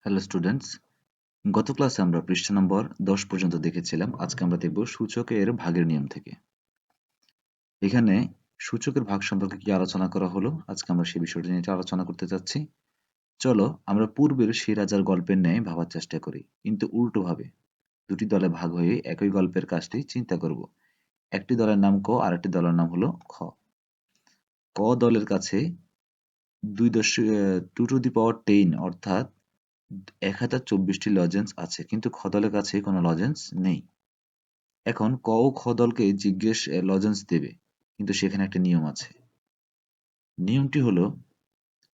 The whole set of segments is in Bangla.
হ্যালো স্টুডেন্টস, গত ক্লাসে আমরা পৃষ্ঠা নম্বর 10 পর্যন্ত দেখেছিলাম। আজকে আমরা দেখব সূচকের ভাগের নিয়ম থেকে। এখানে সূচকের ভাগ সম্পর্কে কি আলোচনা করা হলো, আজকে আমরা সেই বিষয়টি নিয়ে আলোচনা করতে যাচ্ছি। চলো আমরা পূর্বের সেই রাজার গল্পের ন্যায় ভাবার চেষ্টা করি, কিন্তু উল্টোভাবে। দুটি দলে ভাগ হয়ে একই গল্পের কাজটি চিন্তা করব। একটি দলের নাম ক আর একটি দলের নাম হলো খ। ক দলের কাছে 2 টু দি পাওয়ার 10 অর্থাৎ 1024টি লজেন্স আছে, কিন্তু খ দলের কাছে কোনো লজেন্স নেই। এখন ক ও খ দলকে জিজ্ঞেস লজেন্স দেবে, কিন্তু সেখানে একটা নিয়ম আছে। নিয়মটি হলো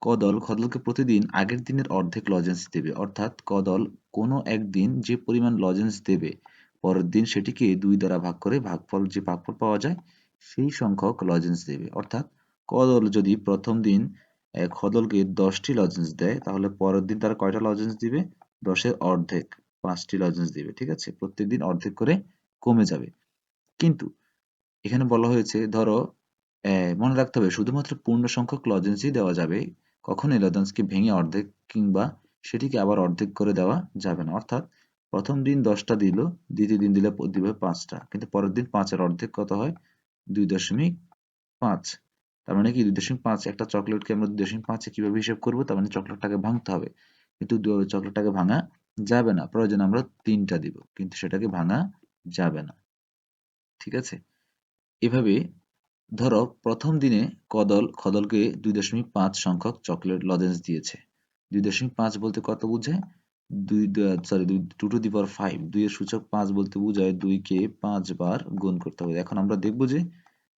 ক দল খ দলকে প্রতিদিন আগের দিনের অর্ধেক লজেন্স দেবে, অর্থাৎ ক দল কোনো একদিন যে পরিমাণ লজেন্স দেবে পরের দিন সেটিকে 2 দ্বারা ভাগ করে যে ভাগফল পাওয়া যায় সেই সংখ্যক লজেন্স দেবে। অর্থাৎ ক দল যদি প্রথম দিন খ দলকে 10টি লজেন্স দেয়, তাহলে পরের দিন তারা কয়টা লজেন্স দিবে? 10-এর অর্ধেক, 5টি লজেন্স দিবে। ঠিক আছে, প্রত্যেকদিন অর্ধেক করে কমে যাবে। কিন্তু এখানে বলা হয়েছে, ধরো মনে রাখতে হবে শুধুমাত্র পূর্ণ সংখ্যক লজেন্সই দেওয়া যাবে, কখনোই লজেন্সকে ভেঙে অর্ধেক কিংবা সেটিকে আবার অর্ধেক করে দেওয়া যাবে না। অর্থাৎ প্রথম দিন 10টা দিল, দ্বিতীয় দিন দিবে 5টা, কিন্তু পরের দিন 5-এর অর্ধেক কত হয়? 2.5। তার মানে কি 2.5? একটা চকলেটকে আমরা 2.5-এ কিভাবে হিসাব করবো? তার মানে চকলেটটাকে ভাঙতে হবে, কিন্তু চকলেটটাকে ভাঙা যাবে না। প্রয়োজন আমরা 3টা দিব, কিন্তু সেটাকে ভাঙা যাবে না। ঠিক আছে, এভাবে ধরো প্রথম দিনে খ দলকে 2.5 সংখ্যক চকলেট লজেন্স দিয়েছে। 2.5 বলতে কত বোঝায়? 2 2 এর সূচক 5 বলতে বোঝায় 2-কে 5 বার গুণ করতে হবে। এখন আমরা দেখব যে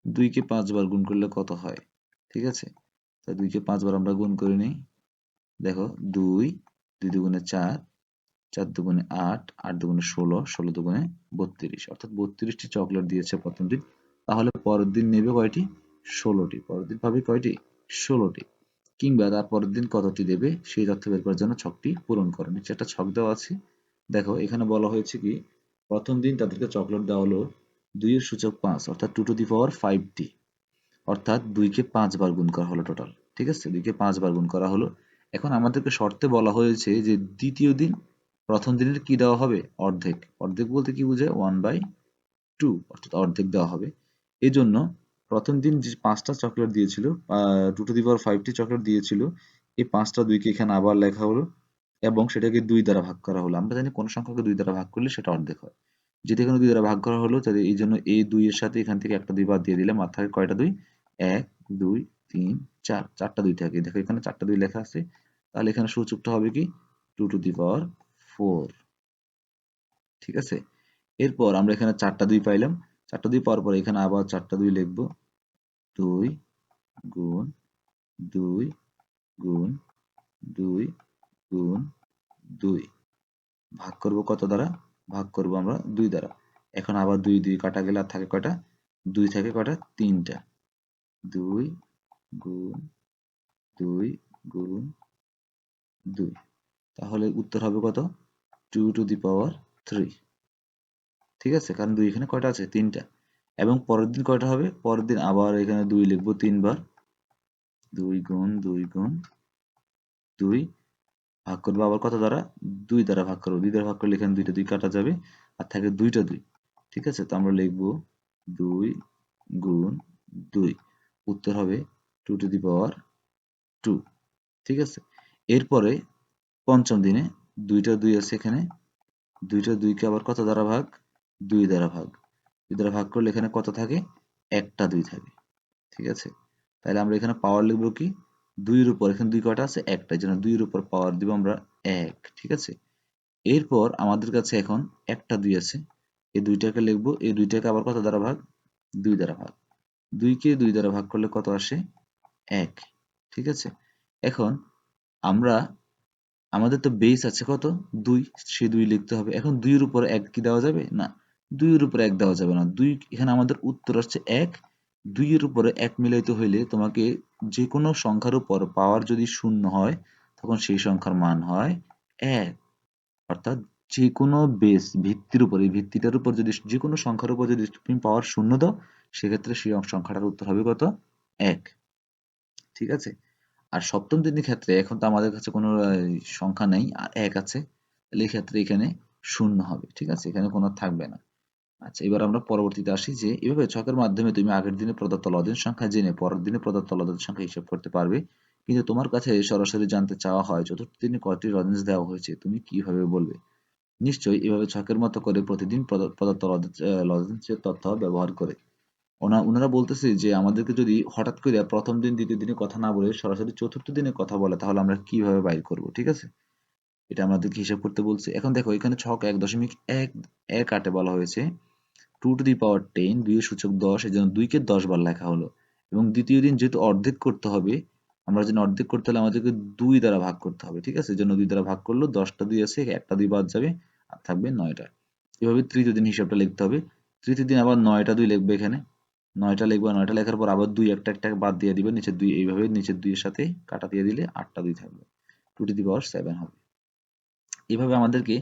2-কে 5 বার গুণ করলে কত হয়। ঠিক আছে, তা 2-কে 5 বার আমরা গুণ করে নিই। দেখো 2, 2 দুগুণে 4, 4 দুগুণে 8, 8 দুগুণে 16, 16 দুগুণে 32, অর্থাৎ 32টি চকলেট দিয়েছে প্রথম দিন। তাহলে পরের দিন নেবে কয়টি? 16টি। পরের দিন পাবে কয়টি? 16টি। কিংবা তার পরের দিন কতটি দেবে সেই তথ্য বের করার জন্য ছকটি পূরণ করো। নিচে একটা ছক দেওয়া আছে, দেখো এখানে বলা হয়েছে কি, প্রথম দিন তাদেরকে চকলেট দেওয়া হলো 2 এর সূচক 5, অর্থাৎ 2 টু দি পাওয়ার 5টি, অর্থাৎ 2-কে 5 বার গুণ করা হলো টোটাল। ঠিক আছে, 2-কে 5 বার গুণ করা হলো। এখন আমাদেরকে শর্তে বলা হয়েছে যে দ্বিতীয় দিন প্রথম দিনের কি দেওয়া হবে? অর্ধেক। অর্ধেক বলতে কি বোঝায়? 1/2, অর্থাৎ অর্ধেক দেওয়া হবে। এই জন্য প্রথম দিন যে 5টা চকলেট দিয়েছিল, 2 টু দি পাওয়ার 5টি চকলেট দিয়েছিল, এই 5টা 2-কে এখানে আবার লেখা হলো এবং সেটাকে 2 দ্বারা ভাগ করা হলো। আমরা জানি কোন সংখ্যাকে 2 দ্বারা ভাগ করলে সেটা অর্ধেক হয়। যেটা এখানে 2 দ্বারা ভাগ করা হলো, তাহলে এই জন্য এই 2 এর সাথে এখান থেকে একটা 2 বাদ দিয়ে দিলাম, আর থাকে কয়টা 2? 1, 2, 3, 4, 4টা 2 থাকে। দেখো এখানে 4টা 2 লেখা আছে, তাহলে এখানে সূচকটা হবে কি? 2 টু দি পাওয়ার 4। ঠিক আছে, এরপর আমরা এখানে 4টা 2 পাইলাম। 4টা 2 পাওয়ার পরে এখানে আবার 4টা 2 লিখবো। 2 গুণ 2 গুণ 2 গুণ 2 ভাগ করব কত দ্বারা? ভাগ করব আমরা 2 দ্বারা। এখন আবার 2 2 কাটা গেলে আর থাকে কয়টা? 2 থাকে কয়টা? 3টা। 2 গুণ 2 গুণ 2, তাহলে উত্তর হবে কত? 2 টু দি পাওয়ার 3। ঠিক আছে, কারণ 2 এখানে কয়টা আছে? 3টা। এবং পরের দিন কয়টা হবে? পরের দিন আবার এখানে 2 লিখবো 3 বার। 2 গুণ 2 গুণ 2 ভাগ করবো আবার কত দ্বারা? 2 দ্বারা ভাগ করবো। 2 দ্বারা ভাগ করলে এখানে 2টা 2 কাটা যাবে, আর থাকে 2টা 2। ঠিক আছে, তো আমরা লিখবো 2 গুণ 2, উত্তর হবে 2 টু দি পাওয়ার 2। ঠিক আছে, এরপরে পঞ্চম দিনে 2টা 2 আছে এখানে, 2টা 2-কে আবার কত দ্বারা ভাগ? 2 দ্বারা ভাগ। 2 দ্বারা ভাগ করলে এখানে কত থাকে? একটা 2 থাকে। ঠিক আছে, তাহলে আমরা এখানে পাওয়ার লিখবো কি? 2 এর উপর, এখানে 2 কয়টা আছে? একটা, এই জন্য 2 এর উপর পাওয়ার দিব আমরা 1। ঠিক আছে, এরপর আমাদের কাছে এখন একটা 2 আছে, এই 2টাকে লিখবো, এই 2টাকে আবার কত দ্বারা ভাগ? 2 দ্বারা ভাগ। 2-কে 2 দ্বারা ভাগ করলে কত আসে? 1। ঠিক আছে, এখন আমরা, আমাদের তো বেস আছে কত? 2, সে 2 লিখতে হবে। এখন 2 এর উপর 1 কি দেওয়া যাবে? না, 2 এর উপর 1 দেওয়া যাবে না। 2, এখানে আমাদের উত্তর আসছে 1। 2 এর উপরে 1 মিলাইতে হইলে তোমাকে যে কোনো সংখ্যার উপর পাওয়ার যদি শূন্য হয়, তখন সেই সংখ্যার মান হয় 1। অর্থাৎ যে কোনো বেস ভিত্তির উপর, এই ভিত্তিটার উপর যদি যে কোনো সংখ্যার উপর যদি তুমি পাওয়ার শূন্য দাও, সেক্ষেত্রে সেই সংখ্যাটার উত্তর হবে কত? 1। ঠিক আছে, আর সপ্তম দিনের ক্ষেত্রে এখন তো আমাদের কাছে কোনো সংখ্যা নেই, আর এক আছে, তাহলে এই ক্ষেত্রে এখানে শূন্য হবে। ঠিক আছে, এখানে কোনো থাকবে না। আচ্ছা, এবার আমরা পরবর্তীতে আসি যে এভাবে ছকের মাধ্যমে তুমি আগের দিনে প্রদত্ত লদের সংখ্যা জেনে পরের দিনে প্রদত্ত লদের সংখ্যা হিসাব করতে পারবে। কিন্তু তোমার কাছে সরাসরি জানতে চাওয়া হয় চতুর্থ দিনে কয়টি লজেন্স দেওয়া হয়েছে, তুমি কিভাবে বলবে? নিশ্চয়ই এভাবে ছকের মতো করে প্রতিদিন প্রদত্ত লজেন্সের তথ্য ব্যবহার করে। ওনারা বলতেছে যে আমাদেরকে যদি হঠাৎ করে প্রথম দিন দ্বিতীয় দিনে কথা না বলে সরাসরি চতুর্থ দিনে কথা বলে, তাহলে আমরা কিভাবে বাইর করব? ঠিক আছে, এটা আমাদেরকে হিসাব করতে বলছে। এখন দেখো এখানে ছক 1.1 বলা হয়েছে 2 টু দি পাওয়ার 10, 2 এর সূচক 10, এজন্য 2 কে 10 বার লেখা হলো। এবং দ্বিতীয় দিন যেহেতু অর্ধেক করতে হবে, আমরা যদি অর্ধেক করতে হলে আমাদেরকে 2 দ্বারা ভাগ করতে হবে। ঠিক আছে, এজন্য 2 দ্বারা ভাগ করলো, 10টা 2 আছে, একটা 2 বাদ যাবে, আর থাকবে 9টা। এভাবে তৃতীয় দিন হিসাবটা লিখতে হবে। তৃতীয় দিন আবার 9টা 2 লিখবে এখানে, 9টা লিখবা, 9টা লেখার পর আবার 2 একটা একটা বাদ দিয়ে দিবে, নিচে 2 এইভাবে নিচের 2 এর সাথে কাটা দিয়ে দিলে 8টা 2 থাকবে, 2 টু দি পাওয়ার 7 হবে। এভাবে আমাদেরকে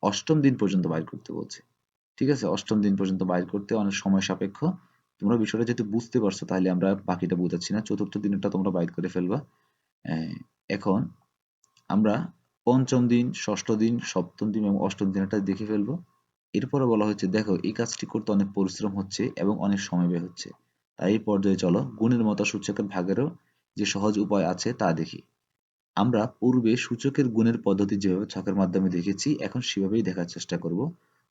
অষ্টম দিন পর্যন্ত বাইর করতে বলছে। ঠিক আছে, অষ্টম দিন পর্যন্ত বাইর করতে অনেক সময় সাপেক্ষ। তোমরা বিষয়টা যেহেতু বুঝতে পারছো, তাহলে আমরা বাকিটা বুঝাচ্ছি না, চতুর্থ দিনটা তোমরা বাইর করে ফেলবা। এখন আমরা পঞ্চম দিন, ষষ্ঠ দিন, সপ্তম দিন এবং অষ্টম দিনটা দেখে ফেলবো। এরপরে বলা হচ্ছে দেখো এই কাজটি করতে অনেক পরিশ্রম হচ্ছে এবং অনেক সময় ব্যয় হচ্ছে, তাই এই পর্যায়ে চলো গুণের মতো সূচকের ভাগেরও যে সহজ উপায় আছে তা দেখি। আমরা পূর্বে সূচকের গুণের পদ্ধতি যেভাবে ছকের মাধ্যমে দেখেছি, এখন সেভাবেই দেখার চেষ্টা করব।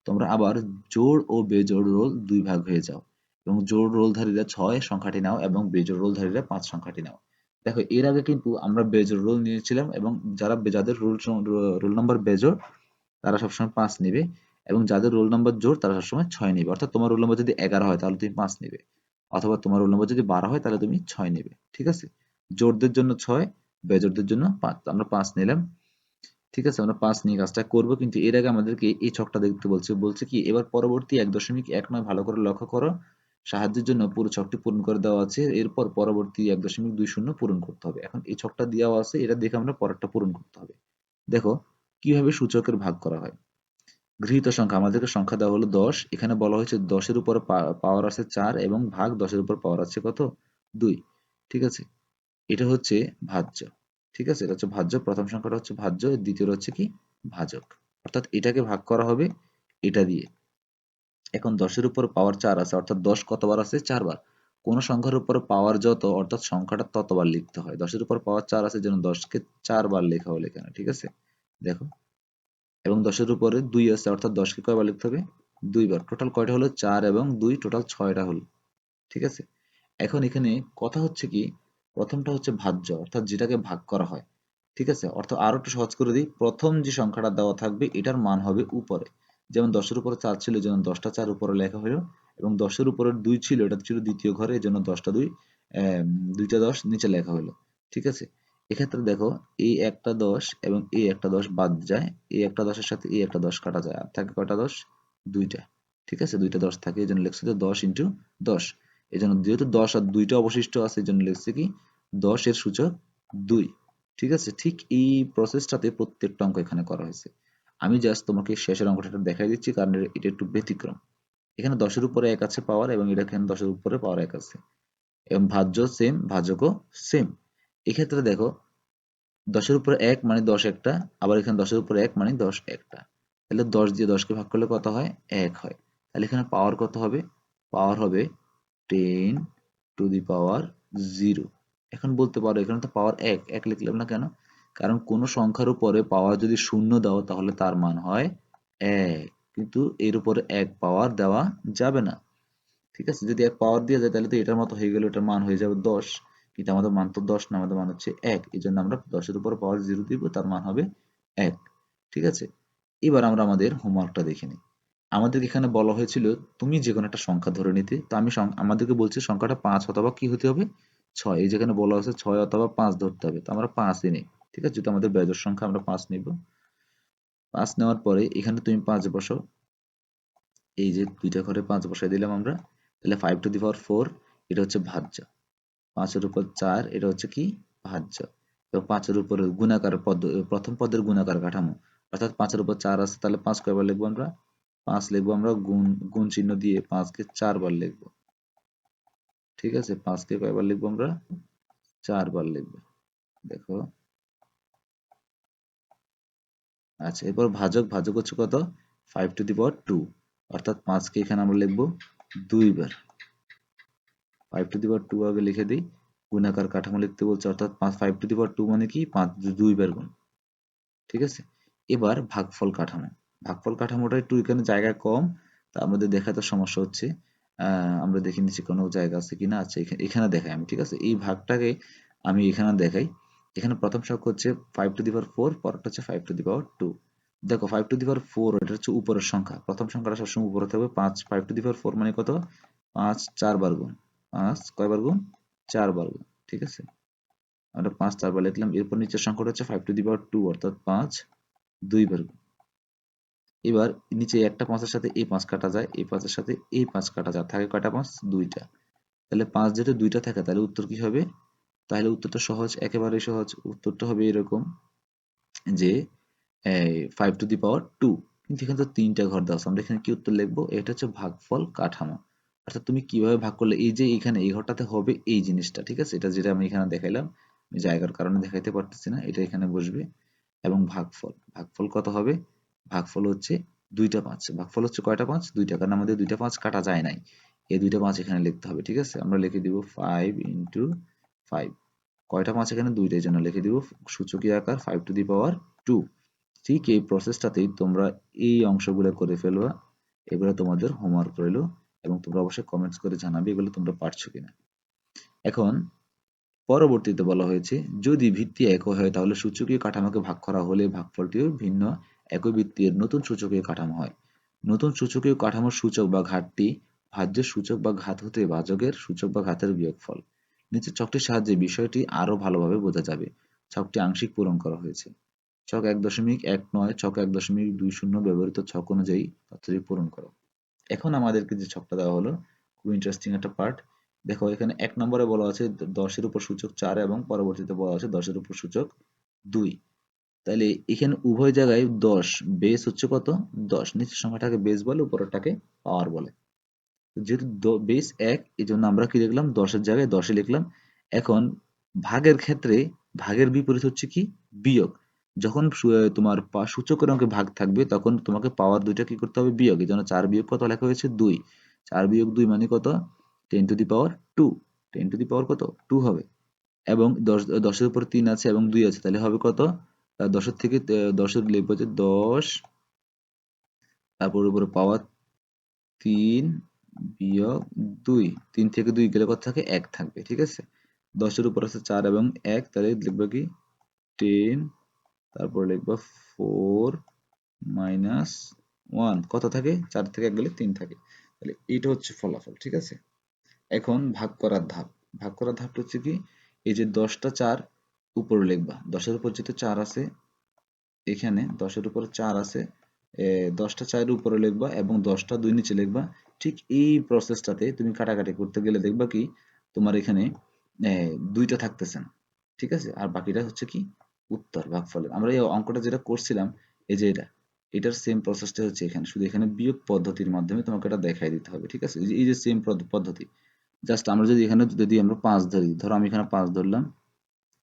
তোমরা আবার জোড় ও বেজোড় রোল 2 ভাগ হয়ে যাও এবং জোড় রোলধারীরা 6 সংখ্যাটি নাও এবং বেজোড় রোলধারীরা 5 সংখ্যাটি নাও। দেখো এর আগে কিন্তু আমরা বেজোড় রোল নিয়েছিলাম এবং যাদের রোল নাম্বার বেজোড় তারা সবসময় 5 নেবে, এবং যাদের রোল নাম্বার জোড় তারা সবসময় 6 নেবে। অর্থাৎ তোমার রোল নাম্বার যদি 11 হয় তাহলে তুমি 5 নেবে, অথবা তোমার রোল নাম্বার যদি 12 হয় তাহলে তুমি 6 নেবে। ঠিক আছে, জোড়দের জন্য 6, বেজোড়দের জন্য 5, আমরা 5 নিলাম। ঠিক আছে, আমরা 5 নিয়ে কাজটা করব, কিন্তু এর আগে আমাদেরকে এই ছকটা দেখতে বলছে। বলছে কি এবার পরবর্তী 1.19 ভালো করে লক্ষ্য করো, সাহায্যের জন্য পুরো ছকটি পূরণ করে দেওয়া আছে, এরপর পরবর্তী 1.20 পূরণ করতে হবে। এখন এই ছকটা দেওয়া আছে, এটা দেখে আমরা পরেরটা পূরণ করতে হবে। দেখো কিভাবে সূচকের ভাগ করা হয়। গৃহীত সংখ্যা, আমাদেরকে সংখ্যা দেওয়া হলো 10, এখানে বলা হয়েছে 10-এর উপর পাওয়ার আছে 4 এবং ভাগ 10-এর উপর পাওয়ার আছে কত, 2। ঠিক আছে, এটা হচ্ছে ভাজ্য। ঠিক আছে, এটা হচ্ছে ভাজ্য, প্রথম সংখ্যাটা হচ্ছে ভাজ্য, দ্বিতীয়টা হচ্ছে কি ভাজক। অর্থাৎ এটাকে ভাগ করা হবে এটা দিয়ে। এখন 10-এর উপর পাওয়ার 4 আছে, অর্থাৎ 10 কতবার আছে, 4 বার। কোন সংখ্যার উপর পাওয়ার যত, অর্থাৎ সংখ্যাটা ততবার লিখতে হয়। 10-এর উপর পাওয়ার 4 আছে, যেন 10কে 4 বার লেখা হলো এখানে। ঠিক আছে, দেখো, এবং 10-এর উপরে 2 আছে, অর্থাৎ 10কে কয়বার লিখতে হবে, 2 বার। টোটাল কয়টা হলো, 4 এবং 2, টোটাল 6টা হলো। ঠিক আছে, এখন এখানে কথা হচ্ছে কি, প্রথমটা হচ্ছে ভাজ্য, অর্থাৎ যেটাকে ভাগ করা হয়। ঠিক আছে, অর্থাৎ আরো একটু সহজ করে দিই, প্রথম যে সংখ্যাটা দেওয়া থাকবে এটার মান হবে উপরে। যেমন 10-এর উপরে 4 ছিল, যেমন 10টা 4 উপরে লেখা হলো, এবং 10-এর উপরে 2 ছিল, এটা ছিল দ্বিতীয় ঘরে, এজন্য 10টা 2, 2টা 10 নিচে লেখা হলো। ঠিক আছে, এক্ষেত্রে দেখো এই একটা 10 এবং এই একটা 10 বাদ যায়, এই একটা 10-এর সাথে এই একটা 10 কাটা যায়, আর থাকে কয়টা 10, 2টা। ঠিক আছে, 2টা 10 থাকে, এই জন্য লিখছে যে 10 ইন্টু 10। এই জন্য যেহেতু 10 আর 2টা অবশিষ্ট আছে, এই জন্য লিখছে কি 10 এর সূচক 2। ঠিক আছে, ঠিক এই প্রসেসটাতে প্রত্যেকটা অঙ্ক এখানে করা হয়েছে। আমি জাস্ট তোমাকে শেষের অঙ্কটা দেখাই দিচ্ছি, কারণ এটা একটু ব্যতিক্রম। এখানে 10-এর উপরে 1 আছে পাওয়ার, এবং এটা এখানে 10-এর উপরে পাওয়ার 1 আছে, এবং ভাজ্য সেম, ভাজকও সেম। এক্ষেত্রে দেখো 10-এর উপরে 1 মানে 10 একটা, আবার এখানে 10-এর উপরে 1 মানে 10 একটা, তাহলে 10 দিয়ে 10কে ভাগ করলে কত হয়, 1 হয়। তাহলে এখানে পাওয়ার কত হবে, পাওয়ার হবে 10 টু দি পাওয়ার 0। এখন বলতে পারো এখানে তো পাওয়ার 1, 1 লিখলাম না কেন? কারণ কোন সংখ্যার উপরে পাওয়ার যদি শূন্য দাও তাহলে তার মান হয় 1, কিন্তু এর উপরে 1 পাওয়ার দেওয়া যাবে না। ঠিক আছে, যদি 1 পাওয়ার দিয়ে যায় তাহলে তো এটার মতো হয়ে গেল, এটার মান হয়ে যাবে 10, কিন্তু আমাদের মান তো 10 না, আমাদের মান হচ্ছে 1, এই জন্য আমরা 10-এর উপর পাওয়ার 0 দিব, তার মান হবে 1। ঠিক আছে, এবার আমরা আমাদের হোমওয়ার্কটা দেখে নিই। আমাদেরকে এখানে বলা হয়েছিল তুমি যে কোনো একটা সংখ্যা ধরে নিতে, তো আমি আমাদেরকে বলছে সংখ্যাটা 5 অথবা কি হতে হবে, 6। এই যেখানে বলা হয়েছে 6 অথবা 5 ধরতে হবে, তো আমরা 5ই নিই। ঠিক আছে, যেহেতু আমাদের বেজোড় সংখ্যা, আমরা 5 নিব। 5 নেওয়ার পরে এখানে তুমি 5 বসাও, এই যে দুইটা ঘরে 5 বসাই দিলাম আমরা, তাহলে 5 টু দি পাওয়ার 4, এটা হচ্ছে ভাজ্য। 5-এর উপর 4, এটা হচ্ছে কি ভাজ্য। এবং 5-এর উপরে গুণাকার পদ, প্রথম পদের গুণাকার কাঠামো, অর্থাৎ 5-এর উপর 4 আছে, তাহলে 5 কয়বার লিখবো আমরা, 5 লিখবো আমরা, গুণ গুণ চিহ্ন দিয়ে 5কে 4 বার লিখবো। ঠিক আছে, 5কে কয়বার লিখবো আমরা, 4 বার লিখবো। দেখো, আচ্ছা এরপর ভাজক, ভাজক হচ্ছে কত, 5^2, অর্থাৎ 5 কে এখানে আমরা লিখবো 2 বার, 5^2 আগে লিখে দিই। গুণাকার কাঠামো লিখতে বলছে, অর্থাৎ 5^2 মানে কি 5 2 বার গুণ, ঠিক আছে। এবার ভাগফল কাঠামো, ভাগফল কাঠামোটা একটু এখানে জায়গা কম, তার মধ্যে দেখাতে সমস্যা হচ্ছে। আমরা দেখে নিচ্ছি কোনো জায়গা আছে কিনা। আচ্ছা এখানে দেখাই আমি, ঠিক আছে। এই ভাগটাকে আমি এখানে দেখাই। এখানে প্রথম সংখ্যা হচ্ছে 5^4, পরেরটা হচ্ছে 5^2। দেখো 5^4 এটা হচ্ছে উপরের সংখ্যা, প্রথম সংখ্যাটা সবসময় উপরে থাকবে। 5^4 মানে কত, 5 4 বার গুণ, 5 কয়বার গুণ, 4 বার গুণ, ঠিক আছে। আমরা 5 4 বার লিখলাম। এরপর নিচের সংখ্যাটা হচ্ছে 5^2, অর্থাৎ 5 2 বার গুণ। এবার নিচে একটা 5 এর সাথে এই 5 কাটা যায়, এই 5 এর সাথে এই 5 কাটা যায়, থাকে কয়টা 5, 2টা। তাহলে 5 যেহেতু 2টা থাকে, তাহলে উত্তর কি হবে, তাহলে উত্তরটা সহজ, একেবারে সহজ। উত্তরটা হবে এরকম যে 5^2, কিন্তু এখানে তো 3টা ঘর দেওয়া আছে, আমরা এখানে কি উত্তর লিখবো, এটা হচ্ছে ভাগফল কাঠামো। অর্থাৎ তুমি কিভাবে ভাগ করলে, এই যে এখানে এই ঘরটাতে হবে এই জিনিসটা, ঠিক আছে। এটা যেটা আমি এখানে দেখাইলাম, আমি জায়গার কারণে দেখাইতে পারতেছি না, এটা এখানে বসবে। এবং ভাগফল, ভাগফল কত হবে, ভাগফল হচ্ছে 2টা 5, ভাগফল হচ্ছে কয়টা 5, 2টা, কারণ আমাদের 2টা 5 কাটা যায় নাই, এই 2টা 5 এখানে লিখতে হবে, ঠিক আছে। আমরা লিখে দিব 5 × 5, কয়টা 5 এখানে, 2টার জন্য লিখে দিব সূচকীয় আকার 5^2। ঠিক এই প্রসেসটাতেই তোমরা এই অংশগুলো করে ফেলবা, এগুলো তোমাদের হোমওয়ার্ক রইলো, এবং তোমরা অবশ্যই কমেন্টস করে জানাবে এগুলো তোমরা পারছো কিনা। এখন পরবর্তীতে বলা হয়েছে, যদি ভিত্তি একই হয় তাহলে সূচকীয় কাঠামোকে ভাগ করা হলে ভাগফলটিও ভিন্ন একই ভিত্তির নতুন সূচকীয় কাঠামো হয়। নতুন সূচকীয় কাঠামোর সূচক বা ঘাতটি ভাজ্যের সূচক বা ঘাত হতে ভাজকের সূচক বা ঘাতের বিয়োগফল। নিচের ছকটির সাহায্যে বিষয়টি আরো ভালোভাবে বোঝা যাবে। ছকটি আংশিক পূরণ করা হয়েছে। ছক 1.19, ছক 1.20 ব্যবহৃত ছক অনুযায়ী তথ্যটি পূরণ করো। এখন আমাদেরকে যে ছকটা দেওয়া হলো, খুব ইন্টারেস্টিং একটা পার্ট। দেখো এখানে 1 নম্বরে বলা আছে 10-এর উপর সূচক 4 এবং পরবর্তীতে বলা আছে 10-এর উপর সূচক 2। তাহলে এখানে উভয় জায়গায় 10, বেস হচ্ছে কত, 10, নিচের সংখ্যাটাকে বেস বলে, উপরেরটাকে পাওয়ার বলে। যেহেতু বেস 1, এই জন্য আমরা কি লিখলাম, 10-এর জায়গায় 10-ই লিখলাম। এখন ভাগের ক্ষেত্রে ভাগের বিপরীত হচ্ছে কি, বিয়োগ। যখন তোমার সূচকের অঙ্কে ভাগ থাকবে, তখন তোমাকে পাওয়ার দুইটা কি করতে হবে, বিয়োগ। এই জন্য 4 বিয়োগ কত লেখা হয়েছে, 2। 4 বিয়োগ 2 মানে কত, 10^2, 10 কত, 2 হবে। এবং 10-এর উপর 3 আছে এবং 2 আছে, তাহলে হবে কত, 10-এর থেকে 10-এর লিখবো যে 10, তারপর উপরে পাওয়ার 3 বিয়োগ 2, 3 থেকে 2 গেলে কত থাকে, 1 থাকবে, ঠিক আছে। 10-এর উপর আছে 4 এবং 1, তাহলে লিখবো কি 10, তারপর লিখবো 4 মাইনাস 1, কত থাকে, 4 থেকে 1 গেলে 3 থাকে। তাহলে এইটা হচ্ছে ফলাফল, ঠিক আছে। এখন ভাগ করার ধাপ, ভাগ করার ধাপটা হচ্ছে কি, এই যে 10টা 4 উপরে লিখবা, 10-এর উপর যেহেতু 4 আছে, এখানে 10-এর উপর 4 আছে, 10টা 4 উপরে লিখবা এবং 10টা 2 নিচে লিখবা। ঠিক এই প্রসেসটাতে তুমি কাটাকাটি করতে গেলে দেখবা কি, তোমার এখানে 2টা থাকতেছে না, ঠিক আছে। আর বাকিটা হচ্ছে কি, উত্তর ভাগফলের। আমরা এই অঙ্কটা যেটা করছিলাম, এই যে এটার সেম প্রসেসটা হচ্ছে এখানে, শুধু এখানে বিয়োগ পদ্ধতির মাধ্যমে তোমাকে এটা দেখাই দিতে হবে, ঠিক আছে। এই যে সেম পদ্ধতি, জাস্ট আমরা যদি এখানে যদি আমরা 5 ধরি, ধরো আমি এখানে 5 ধরলাম,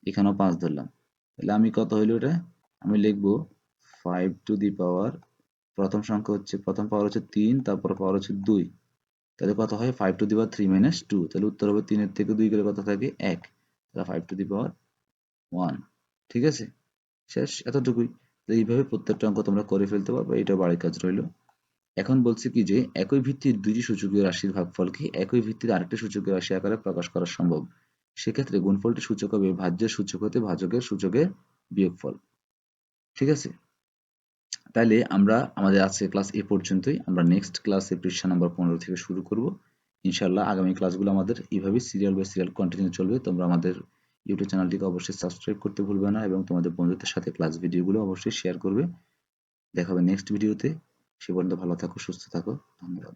এখানেও 5 ধরলাম, তাহলে আমি কত হইলো এটা, আমি লিখবো 5^, প্রথম সংখ্যা হচ্ছে, প্রথম পাওয়ার হচ্ছে 3, তারপর পাওয়ার হচ্ছে 2, তাহলে কত হয় 5^3 - 2, তাহলে উত্তর হবে 3 এর থেকে 2 গেলে কত থাকে, 1, তাহলে 5^1, ঠিক আছে। শেষ, এতটুকুই। তো এইভাবে প্রত্যেকটা অঙ্ক তোমরা করে ফেলতে পারবে, এটা বাড়ির কাজ রইলো। এখন বলছি কি যে একই ভিত্তির দুইটি সূচকীয় রাশির ভাগফলকে একই ভিত্তির আরেকটি সূচকীয় রাশি আকারে প্রকাশ করা সম্ভব। সেক্ষেত্রে গুণফলটি সূচক হবে ভাজ্যের সূচক হতে ভাজকের সূচকের বিয়োগফল, ঠিক আছে। তাইলে আমরা আমাদের আজকের ক্লাস এ পর্যন্তই। আমরা নেক্সট ক্লাসে পৃষ্ঠা নাম্বার 15 থেকে শুরু করব ইনশাআল্লাহ। আগামী ক্লাসগুলো আমাদের এইভাবে সিরিয়াল বাই সিরিয়াল কন্টিনিউ চলবে। তোমরা আমাদের ইউটিউব চ্যানেলটিকে অবশ্যই সাবস্ক্রাইব করতে ভুলবে না এবং তোমাদের বন্ধুদের সাথে ক্লাস ভিডিওগুলো অবশ্যই শেয়ার করবে। দেখা হবে নেক্সট ভিডিওতে। সে পর্যন্ত ভালো থাকো, সুস্থ থাকো, ধন্যবাদ।